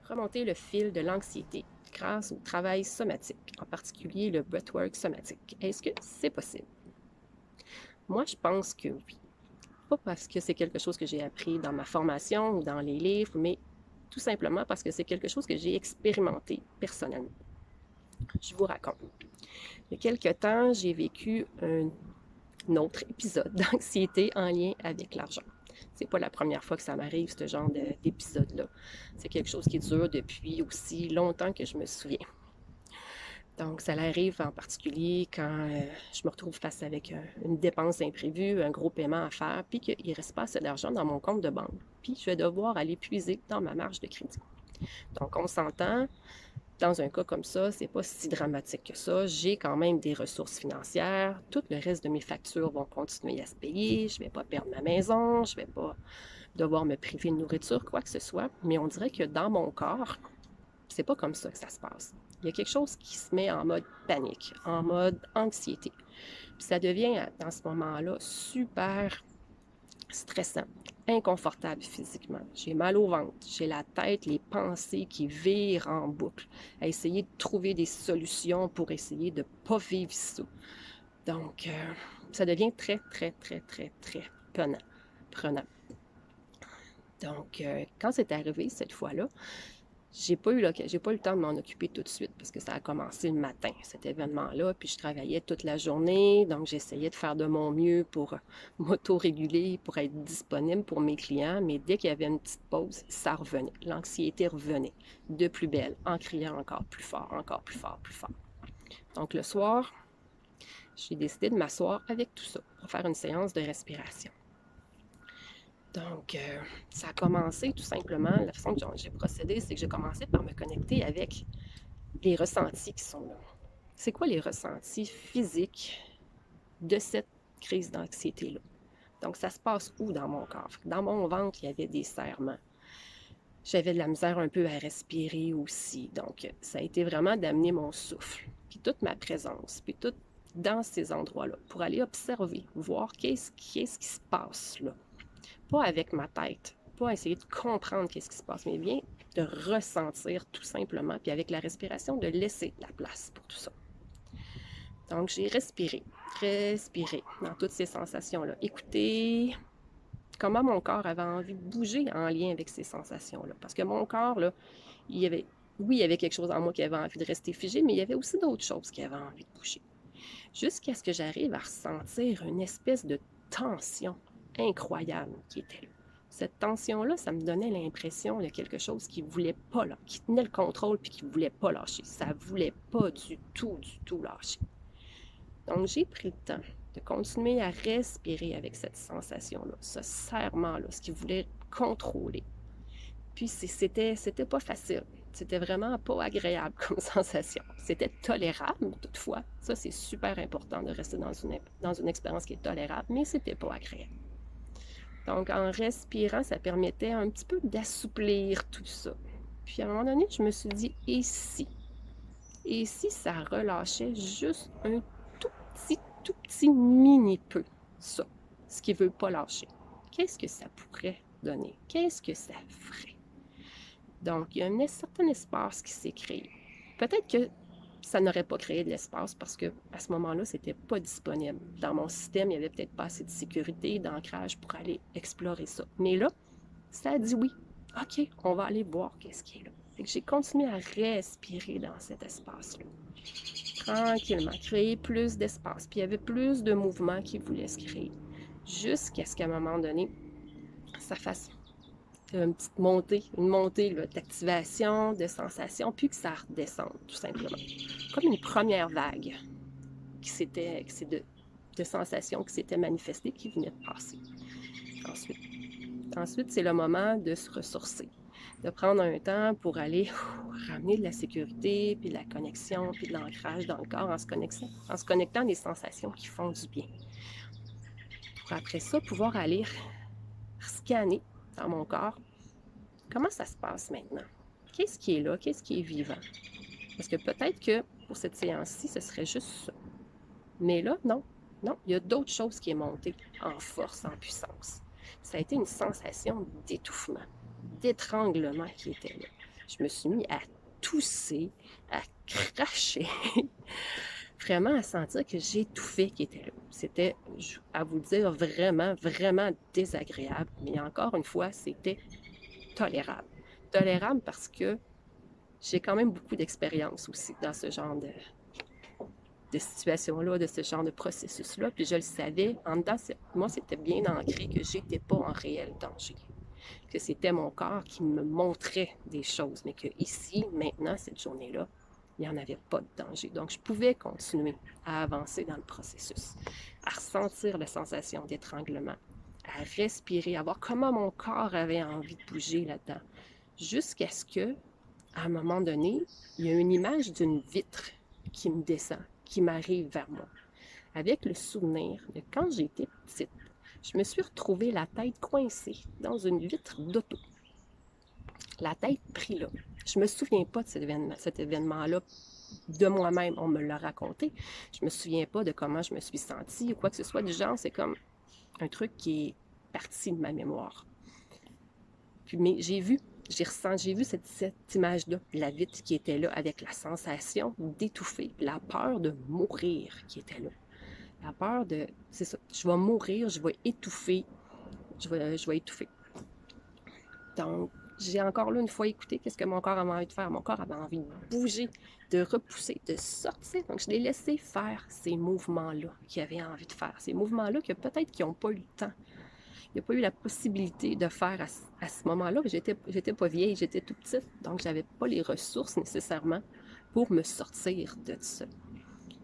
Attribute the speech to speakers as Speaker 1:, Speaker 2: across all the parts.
Speaker 1: remonter le fil de l'anxiété grâce au travail somatique, en particulier le breathwork somatique. Est-ce que c'est possible? Moi, je pense que oui. Pas parce que c'est quelque chose que j'ai appris dans ma formation ou dans les livres, mais tout simplement parce que c'est quelque chose que j'ai expérimenté personnellement. Je vous raconte. Il y a quelque temps, j'ai vécu un autre épisode d'anxiété en lien avec l'argent. C'est pas la première fois que ça m'arrive, ce genre d'épisode-là. C'est quelque chose qui dure depuis aussi longtemps que je me souviens. Donc, ça arrive en particulier quand je me retrouve face avec une dépense imprévue, un gros paiement à faire, puis qu'il ne reste pas assez d'argent dans mon compte de banque. Puis, je vais devoir aller puiser dans ma marge de crédit. Donc, on s'entend, dans un cas comme ça, c'est pas si dramatique que ça. J'ai quand même des ressources financières. Tout le reste de mes factures vont continuer à se payer. Je ne vais pas perdre ma maison. Je ne vais pas devoir me priver de nourriture, quoi que ce soit. Mais on dirait que dans mon corps, c'est pas comme ça que ça se passe. Il y a quelque chose qui se met en mode panique, en mode anxiété. Puis ça devient, dans ce moment-là, super stressant, inconfortable physiquement. J'ai mal au ventre, j'ai la tête, les pensées qui virent en boucle, à essayer de trouver des solutions pour essayer de ne pas vivre ça. Donc, ça devient très, très, très, très, très prenant. Donc, quand c'est arrivé cette fois-là, j'ai pas eu le temps de m'en occuper tout de suite parce que ça a commencé le matin, cet événement-là, puis je travaillais toute la journée, donc j'essayais de faire de mon mieux pour m'auto-réguler, pour être disponible pour mes clients, mais dès qu'il y avait une petite pause, ça revenait. L'anxiété revenait de plus belle, en criant encore plus fort, encore plus fort, plus fort. Donc le soir, j'ai décidé de m'asseoir avec tout ça pour faire une séance de respiration. Donc, ça a commencé tout simplement, la façon que j'ai procédé, c'est que j'ai commencé par me connecter avec les ressentis qui sont là. C'est quoi les ressentis physiques de cette crise d'anxiété-là? Donc, ça se passe où dans mon corps? Dans mon ventre, il y avait des serrements. J'avais de la misère un peu à respirer aussi. Donc, ça a été vraiment d'amener mon souffle, puis toute ma présence, puis tout dans ces endroits-là, pour aller observer, voir qu'est-ce qui se passe là. Pas avec ma tête, pas essayer de comprendre qu'est-ce qui se passe, mais bien de ressentir tout simplement, puis avec la respiration, de laisser la place pour tout ça. Donc, j'ai respiré dans toutes ces sensations-là. Écoutez comment mon corps avait envie de bouger en lien avec ces sensations-là. Parce que mon corps, là, oui, il y avait quelque chose en moi qui avait envie de rester figé, mais il y avait aussi d'autres choses qui avaient envie de bouger. Jusqu'à ce que j'arrive à ressentir une espèce de tension incroyable qui était là. Cette tension-là, ça me donnait l'impression de quelque chose qui voulait pas là, qui tenait le contrôle puis qui voulait pas lâcher. Ça voulait pas du tout lâcher. Donc, j'ai pris le temps de continuer à respirer avec cette sensation-là, ce serrement-là, ce qui voulait contrôler. Puis, c'était pas facile. C'était vraiment pas agréable comme sensation. C'était tolérable, toutefois. Ça, c'est super important de rester dans une expérience qui est tolérable, mais c'était pas agréable. Donc, en respirant, ça permettait un petit peu d'assouplir tout ça. Puis, à un moment donné, je me suis dit, et si? Et si ça relâchait juste un tout petit mini peu, ça, ce qui ne veut pas lâcher? Qu'est-ce que ça pourrait donner? Qu'est-ce que ça ferait? Donc, il y a un certain espace qui s'est créé. Peut-être que ça n'aurait pas créé de l'espace parce que à ce moment-là, c'était pas disponible. Dans mon système, il n'y avait peut-être pas assez de sécurité, d'ancrage pour aller explorer ça. Mais là, ça a dit oui. OK, on va aller voir qu'est-ce qui est là. Fait que j'ai continué à respirer dans cet espace-là. Tranquillement, créer plus d'espace. Puis il y avait plus de mouvements qui voulaient se créer. Jusqu'à ce qu'à un moment donné, ça fasse une montée d'activation, de sensations, puis que ça redescende, tout simplement. Comme une première vague de sensations qui s'étaient manifestées, qui venaient de passer. Ensuite, c'est le moment de se ressourcer, de prendre un temps pour aller ramener de la sécurité, puis de la connexion, puis de l'ancrage dans le corps en se connectant à des sensations qui font du bien. Pour après ça, pouvoir aller scanner dans mon corps. Comment ça se passe maintenant? Qu'est-ce qui est là? Qu'est-ce qui est vivant? Parce que peut-être que pour cette séance-ci, ce serait juste ça. Mais là, non. Non, il y a d'autres choses qui est montée en force, en puissance. Ça a été une sensation d'étouffement, d'étranglement qui était là. Je me suis mis à tousser, à cracher, vraiment à sentir que j'étouffais qui était là. C'était, à vous dire, vraiment, vraiment désagréable. Mais encore une fois, c'était tolérable. Tolérable parce que j'ai quand même beaucoup d'expérience aussi dans ce genre de situation-là, de ce genre de processus-là. Puis je le savais, en dedans, moi, c'était bien ancré que j'étais pas en réel danger. Que c'était mon corps qui me montrait des choses, mais que ici, maintenant, cette journée-là, il n'y en avait pas de danger. Donc, je pouvais continuer à avancer dans le processus, à ressentir la sensation d'étranglement, à respirer, à voir comment mon corps avait envie de bouger là-dedans, jusqu'à ce que, à un moment donné, il y a une image d'une vitre qui me descend, qui m'arrive vers moi, avec le souvenir de quand j'étais petite. Je me suis retrouvée la tête coincée dans une vitre d'auto. La tête prise là. Je me souviens pas de cet événement-là de moi-même. On me l'a raconté. Je me souviens pas de comment je me suis sentie ou quoi que ce soit du genre. C'est comme un truc qui est parti de ma mémoire. Puis, mais j'ai vu cette image-là, la vitre qui était là avec la sensation d'étouffer, la peur de mourir qui était là. La peur de, c'est ça, je vais mourir, je vais étouffer, je vais étouffer. Donc, j'ai encore là une fois écouté qu'est-ce que mon corps avait envie de faire. Mon corps avait envie de bouger, de repousser, de sortir. Donc, je l'ai laissé faire ces mouvements-là qu'il avait envie de faire. Ces mouvements-là que peut-être qu'ils n'ont pas eu le temps. Il n'y a pas eu la possibilité de faire à ce moment-là. J'étais pas vieille, j'étais tout petite. Donc, j'avais pas les ressources nécessairement pour me sortir de ça.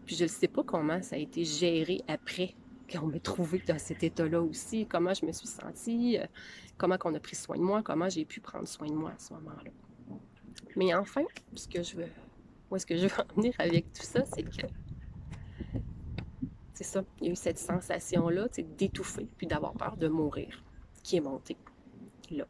Speaker 1: Puis je ne sais pas comment ça a été géré après qu'on m'ait trouvé dans cet état-là aussi, comment je me suis sentie, comment on a pris soin de moi, comment j'ai pu prendre soin de moi à ce moment-là. Mais enfin, où est-ce que je veux en venir avec tout ça, c'est que, c'est ça, il y a eu cette sensation-là, d'étouffer, puis d'avoir peur de mourir, qui est montée, là.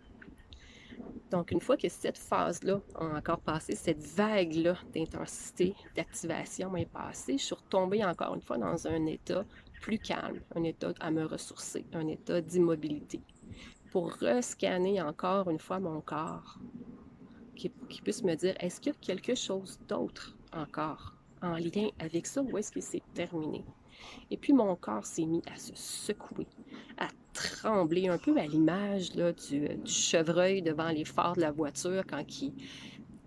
Speaker 1: Donc, une fois que cette phase-là a encore passé, cette vague-là d'intensité, d'activation est passée, je suis retombée encore une fois dans un état plus calme, un état à me ressourcer, un état d'immobilité, pour rescanner encore une fois mon corps, qui puisse me dire, est-ce qu'il y a quelque chose d'autre encore en lien avec ça ou est-ce qu'il s'est terminé? Et puis mon corps s'est mis à se secouer, à trembler, un peu à l'image là, du chevreuil devant les phares de la voiture quand il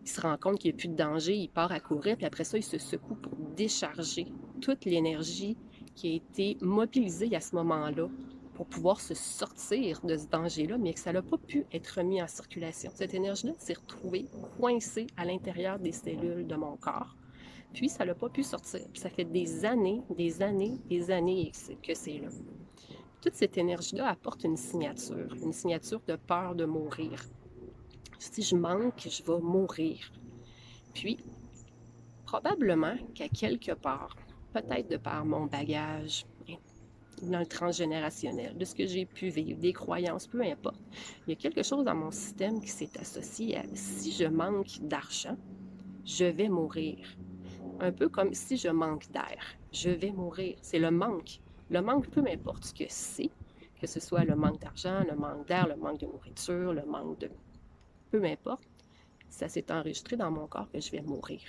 Speaker 1: se rend compte qu'il n'y a plus de danger, il part à courir, puis après ça, il se secoue pour décharger toute l'énergie qui a été mobilisée à ce moment-là pour pouvoir se sortir de ce danger-là, mais que ça n'a pas pu être remis en circulation. Cette énergie-là s'est retrouvée coincée à l'intérieur des cellules de mon corps. Puis, ça n'a pas pu sortir. Puis ça fait des années que c'est là. Toute cette énergie-là apporte une signature de peur de mourir. Si je manque, je vais mourir. Puis, probablement qu'à quelque part, peut-être de par mon bagage, dans le transgénérationnel, de ce que j'ai pu vivre, des croyances, peu importe, il y a quelque chose dans mon système qui s'est associé à si je manque d'argent, je vais mourir. Un peu comme si je manque d'air, je vais mourir. C'est le manque. Le manque, peu importe ce que c'est, que ce soit le manque d'argent, le manque d'air, le manque de nourriture, le manque de... Peu importe, ça s'est enregistré dans mon corps que je vais mourir.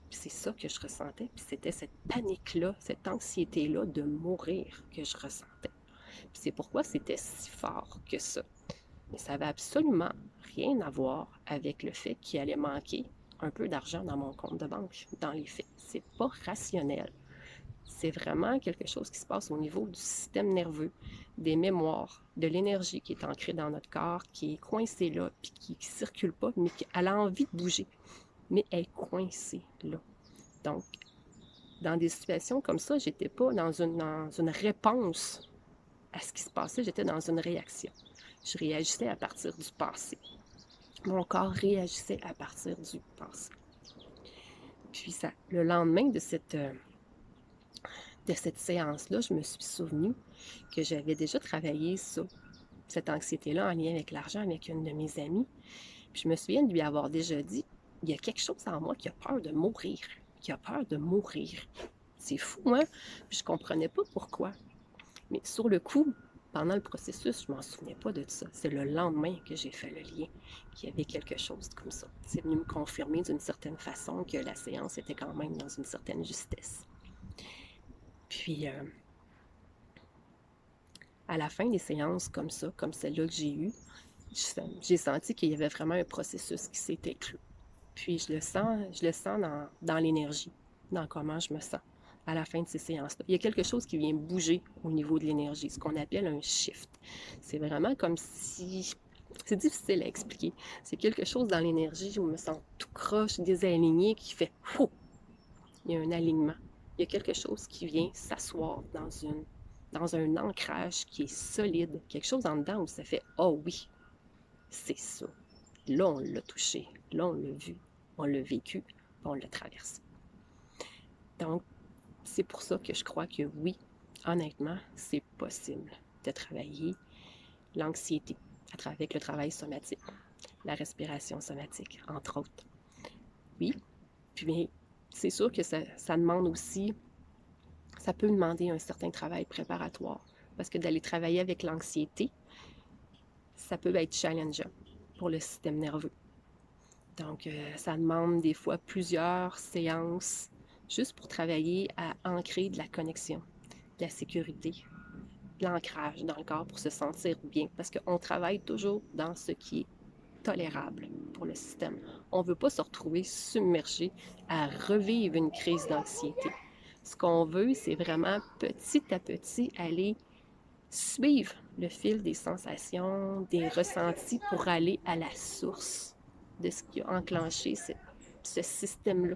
Speaker 1: Puis c'est ça que je ressentais. Puis c'était cette panique-là, cette anxiété-là de mourir que je ressentais. Puis c'est pourquoi c'était si fort que ça. Mais ça n'avait absolument rien à voir avec le fait qu'il allait manquer un peu d'argent dans mon compte de banque, dans les faits. C'est pas rationnel. C'est vraiment quelque chose qui se passe au niveau du système nerveux, des mémoires, de l'énergie qui est ancrée dans notre corps, qui est coincée là, puis qui ne circule pas, mais qui a envie de bouger, mais elle est coincée là. Donc, dans des situations comme ça, j'étais pas dans une réponse à ce qui se passait, j'étais dans une réaction. Je réagissais à partir du passé. Mon corps réagissait à partir du passé. Puis ça, le lendemain de cette séance-là, je me suis souvenue que j'avais déjà travaillé ça, cette anxiété-là en lien avec l'argent avec une de mes amies. Puis je me souviens de lui avoir déjà dit, il y a quelque chose en moi qui a peur de mourir, qui a peur de mourir. C'est fou, hein? Puis je comprenais pas pourquoi. Mais sur le coup, pendant le processus, je ne m'en souvenais pas de ça. C'est le lendemain que j'ai fait le lien, qu'il y avait quelque chose comme ça. C'est venu me confirmer d'une certaine façon que la séance était quand même dans une certaine justesse. Puis, à la fin des séances comme ça, comme celle-là que j'ai eue, j'ai senti qu'il y avait vraiment un processus qui s'était clos. Puis je le sens dans l'énergie, dans comment je me sens à la fin de ces séances-là. Il y a quelque chose qui vient bouger au niveau de l'énergie, ce qu'on appelle un shift. C'est vraiment comme si... C'est difficile à expliquer. C'est quelque chose dans l'énergie où je me sens tout croche, désaligné, qui fait « Ouh! » Il y a un alignement. Il y a quelque chose qui vient s'asseoir dans un ancrage qui est solide. Quelque chose en dedans où ça fait « Oh oui, c'est ça. » Là, on l'a touché. Là, on l'a vu. On l'a vécu. On l'a traversé. Donc, c'est pour ça que je crois que oui, honnêtement, c'est possible de travailler l'anxiété avec le travail somatique, la respiration somatique, entre autres. Oui, puis c'est sûr que ça demande aussi, ça peut demander un certain travail préparatoire, parce que d'aller travailler avec l'anxiété, ça peut être challengeant pour le système nerveux. Donc, ça demande des fois plusieurs séances juste pour travailler à ancrer de la connexion, de la sécurité, de l'ancrage dans le corps pour se sentir bien. Parce qu'on travaille toujours dans ce qui est tolérable pour le système. On ne veut pas se retrouver submergé à revivre une crise d'anxiété. Ce qu'on veut, c'est vraiment petit à petit aller suivre le fil des sensations, des ressentis pour aller à la source de ce qui a enclenché ce système-là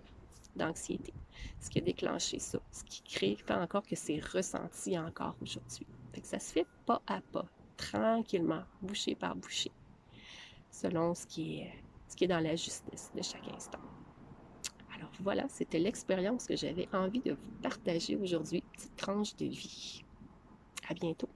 Speaker 1: d'anxiété, ce qui a déclenché ça, ce qui fait encore que c'est ressenti encore aujourd'hui. Fait que ça se fait pas à pas, tranquillement, bouchée par bouchée, selon ce qui est dans la justesse de chaque instant. Alors voilà, c'était l'expérience que j'avais envie de vous partager aujourd'hui, petite tranche de vie. À bientôt.